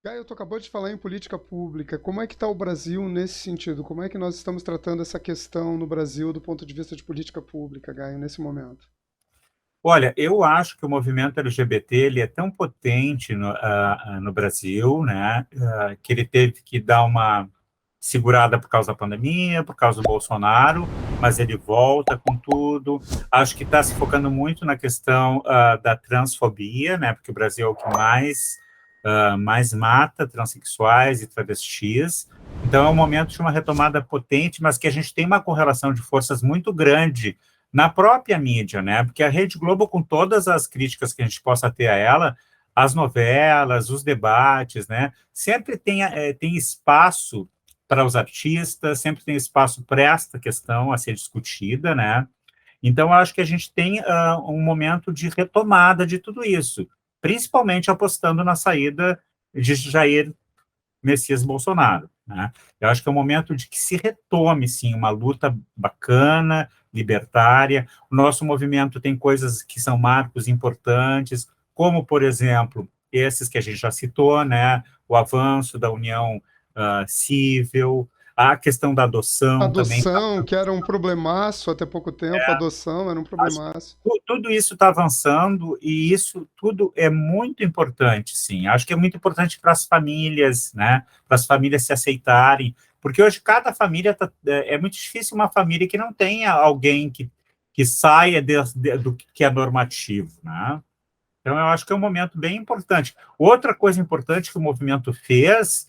Gaio, tu acabou de falar em política pública. Como é que está o Brasil nesse sentido? Como é que nós estamos tratando essa questão no Brasil do ponto de vista de política pública, Gaio, nesse momento? Olha, eu acho que o movimento LGBT ele é tão potente no Brasil, né, que ele teve que dar uma segurada por causa da pandemia, por causa do Bolsonaro, mas ele volta com tudo. Acho que está se focando muito na questão da transfobia, né, porque o Brasil é o que mais mata transexuais e travestis. Então é um momento de uma retomada potente, mas que a gente tem uma correlação de forças muito grande na própria mídia, né? Porque a Rede Globo, com todas as críticas que a gente possa ter a ela, as novelas, os debates, né? Sempre tem espaço para os artistas, sempre tem espaço para esta questão a ser discutida, né? Então, eu acho que a gente tem um momento de retomada de tudo isso, principalmente apostando na saída de Jair Messias Bolsonaro, né? Eu acho que é um momento de que se retome, sim, uma luta bacana, libertária. O nosso movimento tem coisas que são marcos importantes, como, por exemplo, esses que a gente já citou, né? O avanço da união civil, a questão da adoção também. Adoção, que era um problemaço até pouco tempo, adoção era um Acho que problemaço. tudo isso está avançando e isso tudo é muito importante, sim. Acho que é muito importante para as famílias, né? Para as famílias se aceitarem, porque hoje cada família é muito difícil uma família que não tenha alguém que saia do que é normativo, né? Então, eu acho que é um momento bem importante. Outra coisa importante que o movimento fez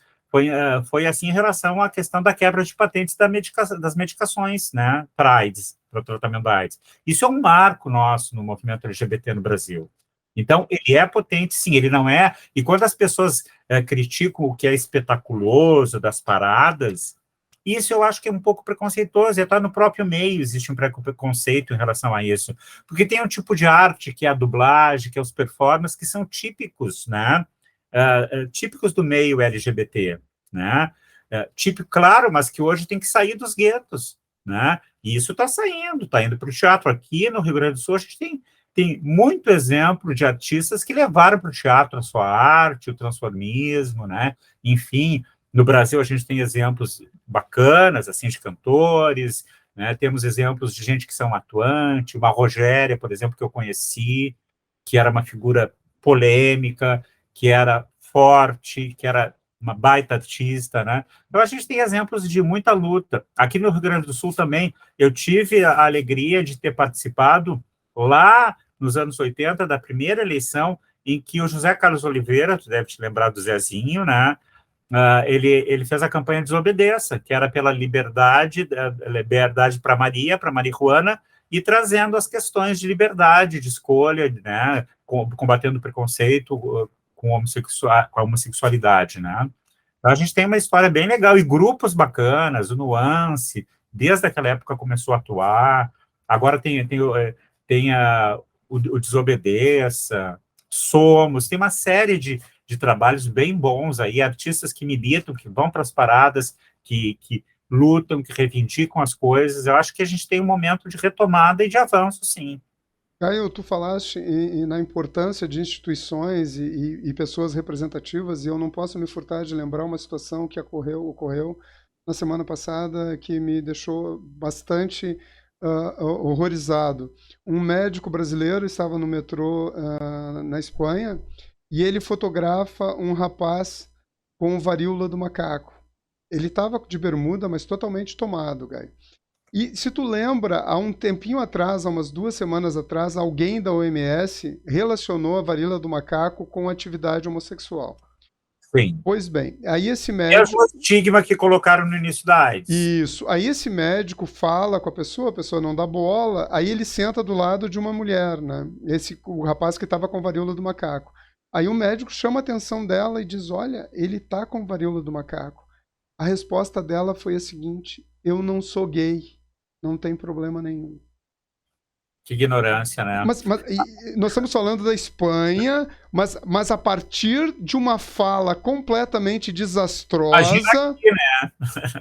foi assim, em relação à questão da quebra de patentes das medicações, né, para AIDS, para o tratamento da AIDS. Isso é um marco nosso no movimento LGBT no Brasil. Então, ele é potente, sim, ele não é... E quando as pessoas criticam o que é espetaculoso das paradas, isso eu acho que é um pouco preconceituoso, e até no próprio meio existe um preconceito em relação a isso. Porque tem um tipo de arte, que é a dublagem, que é os performances, que são típicos, né? Típicos do meio LGBT, né? Típico, claro, mas que hoje tem que sair dos guetos, né? E isso está indo para o teatro. Aqui no Rio Grande do Sul, a gente tem muito exemplo de artistas que levaram para o teatro a sua arte, o transformismo, né? Enfim, no Brasil a gente tem exemplos bacanas, assim, de cantores, né? Temos exemplos de gente que são atuante, uma Rogéria, por exemplo, que eu conheci, que era uma figura polêmica, que era forte, que era uma baita artista, né? Então, a gente tem exemplos de muita luta. Aqui no Rio Grande do Sul também, eu tive a alegria de ter participado lá nos anos 80 da primeira eleição em que o José Carlos Oliveira, tu deve te lembrar do Zezinho, né? Ele fez a campanha Desobedeça, que era pela liberdade para Marihuana, e trazendo as questões de liberdade, de escolha, né, combatendo o preconceito com a homossexualidade, né. Então, a gente tem uma história bem legal, e grupos bacanas, o Nuance, desde aquela época começou a atuar, agora tem o Desobedeça, Somos, tem uma série de trabalhos bem bons aí, artistas que militam, que vão para as paradas, que lutam, que reivindicam as coisas. Eu acho que a gente tem um momento de retomada e de avanço, sim. Caio, tu falaste na importância de instituições e pessoas representativas, e eu não posso me furtar de lembrar uma situação que ocorreu na semana passada que me deixou bastante horrorizado. Um médico brasileiro estava no metrô na Espanha e ele fotografa um rapaz com varíola do macaco. Ele estava de bermuda, mas totalmente tomado, Gaio. E se tu lembra, há um tempinho atrás, há umas 2 semanas atrás, alguém da OMS relacionou a varíola do macaco com atividade homossexual. Sim. Pois bem, aí esse Mesmo médico. o estigma que colocaram no início da AIDS. Isso. Aí esse médico fala com a pessoa não dá bola, aí ele senta do lado de uma mulher, né? O rapaz que estava com varíola do macaco. Aí o médico chama a atenção dela e diz: Olha, ele tá com varíola do macaco. A resposta dela foi a seguinte: Eu não sou gay, não tem problema nenhum. Que ignorância, né? Nós estamos falando da Espanha, mas a partir de uma fala completamente Imagina desastrosa. aqui, né?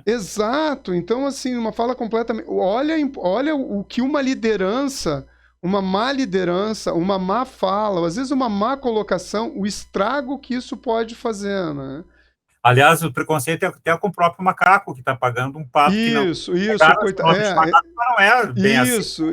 Exato. Então, assim, uma fala completamente. Olha o que uma liderança, uma má liderança, uma má fala, ou às vezes uma má colocação, o estrago que isso pode fazer, né? Aliás, o preconceito é até com o próprio macaco, que está pagando um pato que não... Isso, Coitado. Macaco, mas não é bem assim.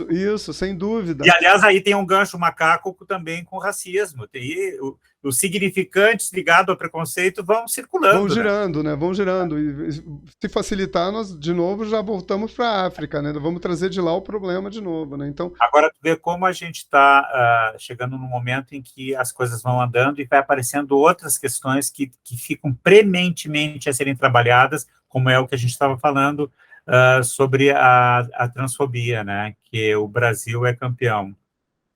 Isso, sem dúvida. E, aliás, aí tem um gancho macaco também com racismo. Tem os significantes ligados ao preconceito vão circulando. Vão girando, né? Vão girando. E se facilitar, nós, de novo, já voltamos para a África, né? Vamos trazer de lá o problema de novo, né? Então... Agora, tu vê como a gente está chegando num momento em que as coisas vão andando e vai aparecendo outras questões que ficam prementemente a serem trabalhadas, como é o que a gente estava falando sobre a transfobia, né? Que o Brasil é campeão.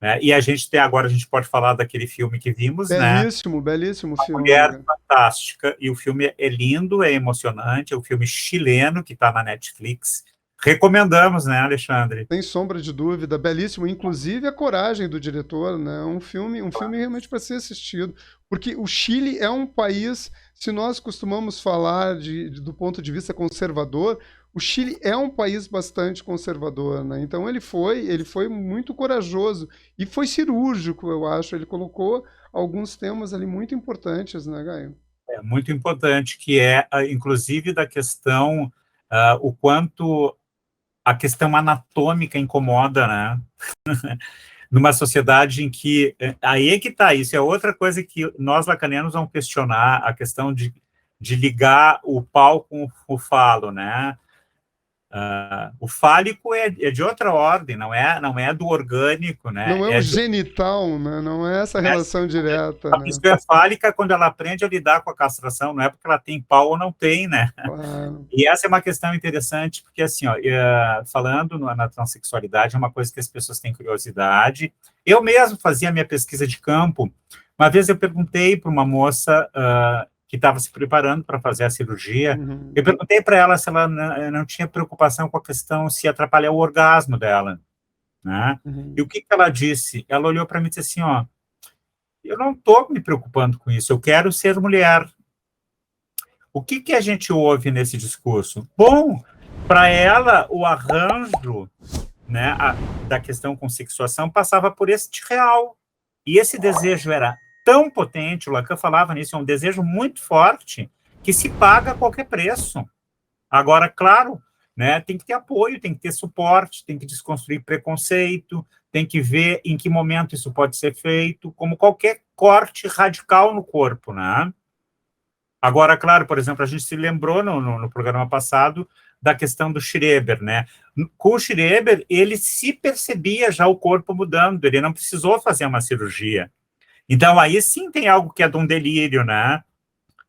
Né? E a gente tem agora, a gente pode falar daquele filme que vimos, belíssimo, né? Belíssimo filme. Mulher Fantástica, e o filme é lindo, é emocionante, é um filme chileno que está na Netflix. Recomendamos, né, Alexandre? Sem sombra de dúvida, belíssimo, inclusive a coragem do diretor, né? Um filme realmente para ser assistido, porque o Chile é um país, se nós costumamos falar do ponto de vista conservador, o Chile é um país bastante conservador, né? Então ele foi muito corajoso e foi cirúrgico, eu acho. Ele colocou alguns temas ali muito importantes, né, Gaio? É muito importante, que é, inclusive, da questão, o quanto a questão anatômica incomoda, né? Numa sociedade em que... Aí é que está, isso é outra coisa que nós lacanianos vamos questionar, a questão de ligar o pau com o falo, né? O fálico é de outra ordem, não é do orgânico, né? Não é o genital, né? Não é essa relação direta. A pessoa fálica, quando ela aprende a lidar com a castração, não é porque ela tem pau ou não tem, né? Claro. E essa é uma questão interessante, porque, assim, ó, falando na transexualidade, é uma coisa que as pessoas têm curiosidade. Eu mesmo fazia minha pesquisa de campo. Uma vez eu perguntei para uma moça que estava se preparando para fazer a cirurgia, eu perguntei para ela se ela não tinha preocupação com a questão se atrapalhar o orgasmo dela, né? E o que ela disse? Ela olhou para mim e disse assim, ó, eu não estou me preocupando com isso, eu quero ser mulher. O que a gente ouve nesse discurso? Bom, para ela, o arranjo, né, da questão com sexuação passava por este real. E esse desejo era tão potente, o Lacan falava nisso, é um desejo muito forte, que se paga a qualquer preço. Agora, claro, né, tem que ter apoio, tem que ter suporte, tem que desconstruir preconceito, tem que ver em que momento isso pode ser feito, como qualquer corte radical no corpo, né? Agora, claro, por exemplo, a gente se lembrou no programa passado da questão do Schreber, né? Com o Schreber, ele se percebia já o corpo mudando, ele não precisou fazer uma cirurgia. Então, aí sim tem algo que é de um delírio, né?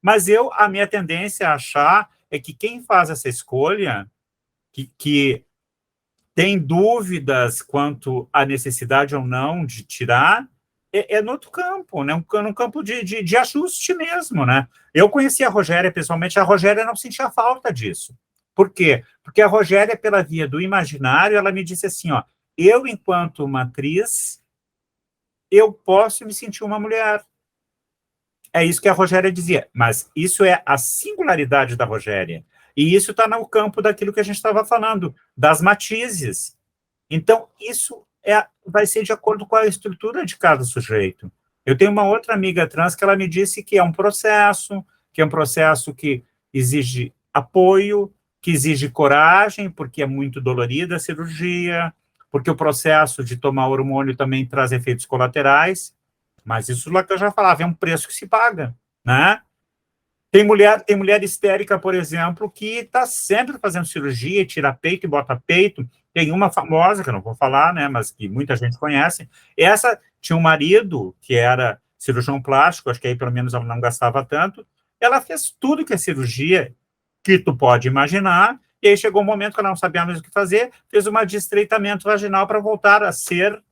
Mas a minha tendência a achar é que quem faz essa escolha, que tem dúvidas quanto à necessidade ou não de tirar, é no outro campo, né? Num campo de ajuste mesmo, né? Eu conheci a Rogéria pessoalmente, a Rogéria não sentia falta disso. Por quê? Porque a Rogéria, pela via do imaginário, ela me disse assim, ó, eu, enquanto uma atriz, eu posso me sentir uma mulher. É isso que a Rogéria dizia, mas isso é a singularidade da Rogéria. E isso está no campo daquilo que a gente estava falando, das matizes. Então, isso vai ser de acordo com a estrutura de cada sujeito. Eu tenho uma outra amiga trans que ela me disse que é um processo que exige apoio, que exige coragem, porque é muito dolorida a cirurgia, porque o processo de tomar hormônio também traz efeitos colaterais, mas isso lá que eu já falava, é um preço que se paga, né? Tem mulher histérica, por exemplo, que está sempre fazendo cirurgia, tira peito e bota peito. Tem uma famosa, que eu não vou falar, né, mas que muita gente conhece. Essa tinha um marido que era cirurgião plástico, acho que aí pelo menos ela não gastava tanto. Ela fez tudo que é cirurgia que tu pode imaginar, e aí chegou um momento que ela não sabia mais o que fazer, fez uma de estreitamento vaginal para voltar a ser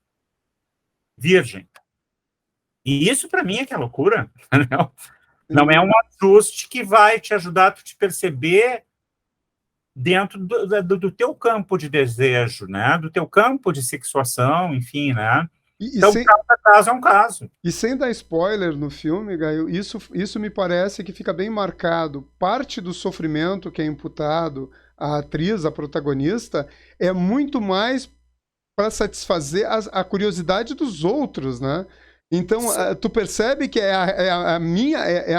virgem. E isso, para mim, é que é loucura. Não é um ajuste que vai te ajudar a te perceber dentro do teu campo de desejo, né? Do teu campo de sexuação, enfim, né? Então, cada caso é um caso. E sem dar spoiler no filme, Gaio, isso me parece que fica bem marcado. Parte do sofrimento que é imputado à atriz, à protagonista, é muito mais para satisfazer a curiosidade dos outros, né? Então, tu percebe que é a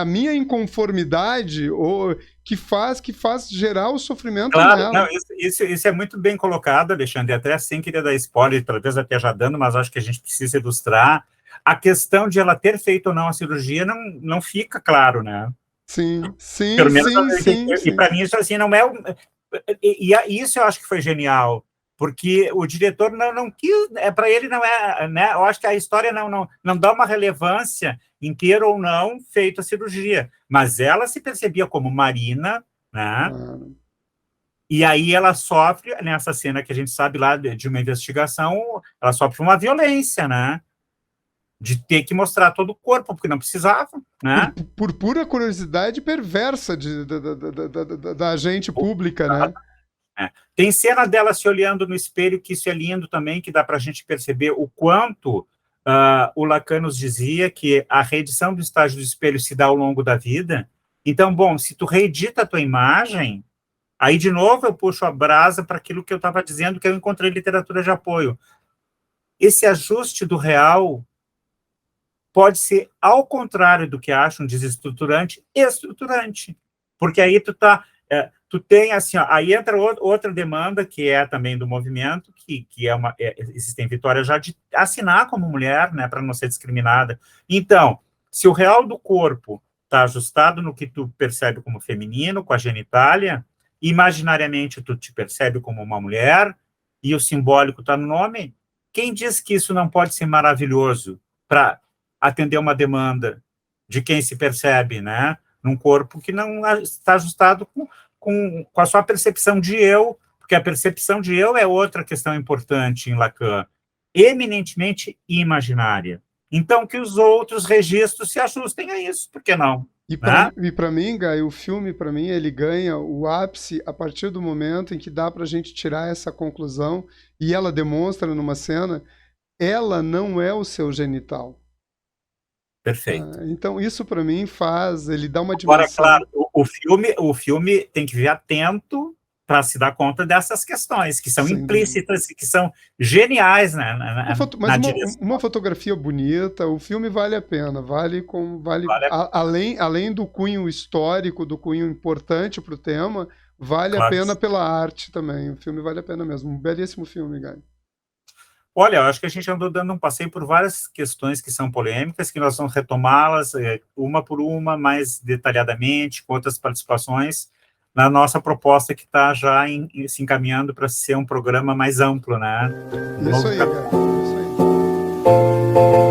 minha inconformidade ou que faz gerar o sofrimento claro, nela. Não, isso é muito bem colocado, Alexandre, até sem querer dar spoiler, talvez até já dando, mas acho que a gente precisa ilustrar. A questão de ela ter feito ou não a cirurgia não fica claro, né? Sim, sim, Pelo menos, sim. E para mim isso assim não é... isso eu acho que foi genial, porque o diretor não quis, para ele não é, né? Eu acho que a história não dá uma relevância em ter ou não feito a cirurgia, mas ela se percebia como Marina, né? E aí ela sofre, nessa cena que a gente sabe lá de uma investigação, ela sofre uma violência, né? De ter que mostrar todo o corpo, porque não precisava, né? Por pura curiosidade perversa da agente pública, né? Tem cena dela se olhando no espelho, que isso é lindo também, que dá para a gente perceber o quanto o Lacan nos dizia que a reedição do estágio do espelho se dá ao longo da vida. Então, bom, se tu reedita a tua imagem, aí, de novo, eu puxo a brasa para aquilo que eu estava dizendo, que eu encontrei literatura de apoio. Esse ajuste do real pode ser, ao contrário do que acham, desestruturante, estruturante. Porque aí tu tem, assim, ó, aí entra outra demanda, que é também do movimento, que existem vitórias já de assinar como mulher, né, para não ser discriminada. Então, se o real do corpo está ajustado no que tu percebe como feminino, com a genitália, imaginariamente tu te percebe como uma mulher, e o simbólico está no nome, quem diz que isso não pode ser maravilhoso para atender uma demanda de quem se percebe, né, num corpo que não está ajustado com a sua percepção de eu, porque a percepção de eu é outra questão importante em Lacan, eminentemente imaginária. Então, que os outros registros se ajustem a isso, por que não? E Né? para mim, Guy, o filme, para mim, ele ganha o ápice a partir do momento em que dá para a gente tirar essa conclusão, e ela demonstra numa cena, ela não é o seu genital. Perfeito. Então, isso para mim ele dá uma Agora, dimensão. claro, o filme tem que vir atento para se dar conta dessas questões, que são implícitas e que são geniais, né, mas uma fotografia bonita, o filme vale a pena, além do cunho histórico, do cunho importante para o tema, vale a pena pela arte também. O filme vale a pena mesmo. Um belíssimo filme, Guy. Olha, eu acho que a gente andou dando um passeio por várias questões que são polêmicas, que nós vamos retomá-las uma por uma, mais detalhadamente, com outras participações, na nossa proposta que está já se encaminhando para ser um programa mais amplo, né? Isso aí, cara. Isso aí.